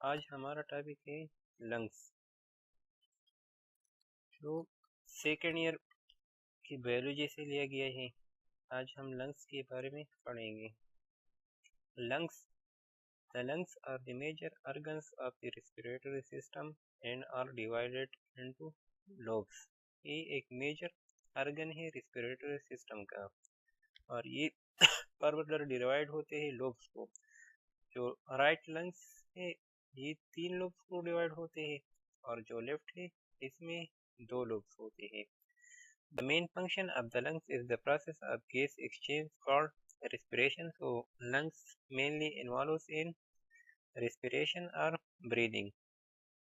आज हमारा टॉपिक है लंग्स। जो सेकेंड ईयर की बायोलॉजी से लिया गया है। आज हम लंग्स के बारे में पढ़ेंगे। Lungs The lungs are the major organs of the respiratory system and are divided into lobes. ये एक मेजर ऑर्गन है रेस्पिरेटरी सिस्टम का और ये फर्दर डिवाइड होते हैं लोब्स को। जो राइट लंग्स है ये 3 लोब्स को डिवाइड होते हैं और जो लेफ्ट है इसमें 2 लोब्स होते हैं। The main function of the lungs is the process of gas exchange called respiration. So lungs mainly involves in respiration or breathing.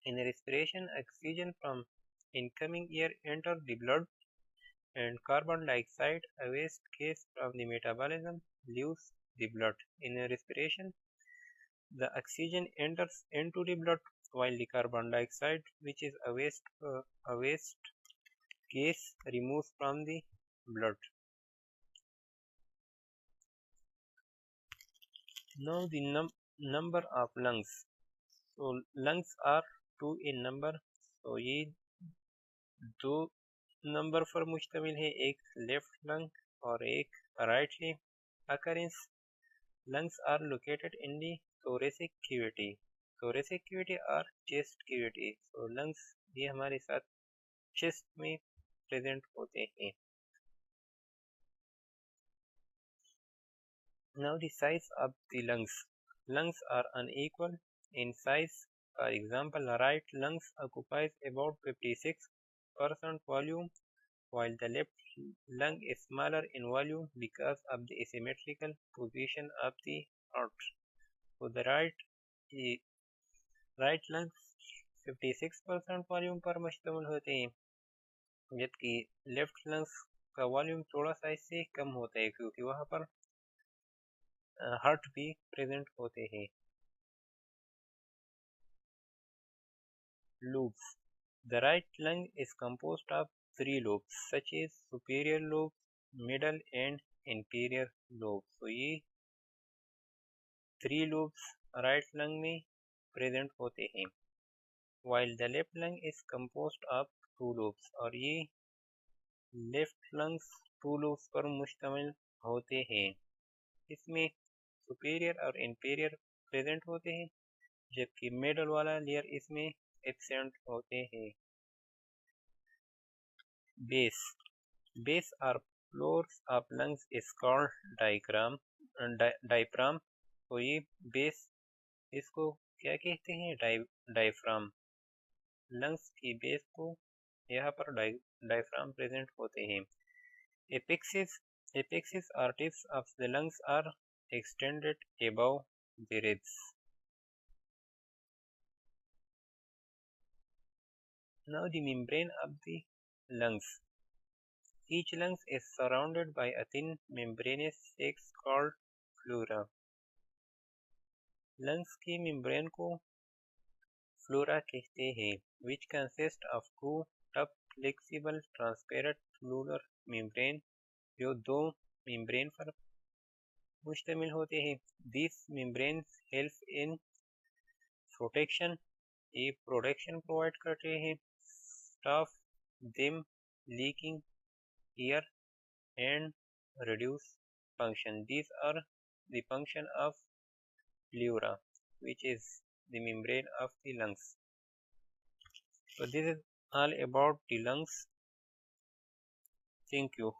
In respiration, oxygen from incoming air enters the blood and carbon dioxide, a waste gas from the metabolism, leaves the blood. In respiration, the oxygen enters into the blood while the carbon dioxide, which is a waste gas, removes from the blood. Now the number of lungs. So lungs are 2 in number. So ये 2 number पर मुश्तमिल है, एक left lung और एक right है। Occurrence lungs are located in the thoracic cavity. Thoracic cavity or chest cavity. So lungs ये हमारे साथ चेस्ट में प्रेजेंट होते हैं। Now the size of the lungs. Lungs are unequal in size. For example, right lungs occupies about 56% volume, while the left lung is smaller in volume because of the asymmetrical position of the heart. So the right lungs 56% volume पर मुश्तमिल होते हैं, जबकि left lungs का volume थोड़ा सा इससे कम होता है क्योंकि वहाँ पर हार्ट भी प्रेजेंट होते हैं। Lobes. The right lung is composed of 3 lobes such as superior lobe, middle and inferior lobe. So ये 3 lobes right lung में प्रेजेंट होते हैं, while the left lung is composed of 2 lobes और ये left lungs 2 lobes पर मुश्तमिल होते हैं। इसमें सुपीरियर और इंफीरियर प्रेजेंट होते हैं, जबकि मिडल वाला लेयर इसमें एब्सेंट होते हैं। बेस और floors of lungs is called diaphragm. तो ये बेस इसको क्या कहते हैं? डायफ्राम। लंग्स की बेस को यहाँ पर डायफ्राम प्रेजेंट होते हैं। Apexes or tips of the lungs are extended above the ribs. Now the membrane of the lungs. Each lung is surrounded by a thin membranous sac called pleura. Lungs की membrane को pleura कहते हैं, which consists of 2 tough, flexible, transparent pleural membrane जो 2 membrane पर मुश्तमिल होते हैं। These membranes help in protection. ये प्रोटेक्शन प्रोवाइड करते हैं। Stop them leaking air and reduce function. These are the function of pleura, which is the membrane of the lungs. So this is all about the lungs. Thank you.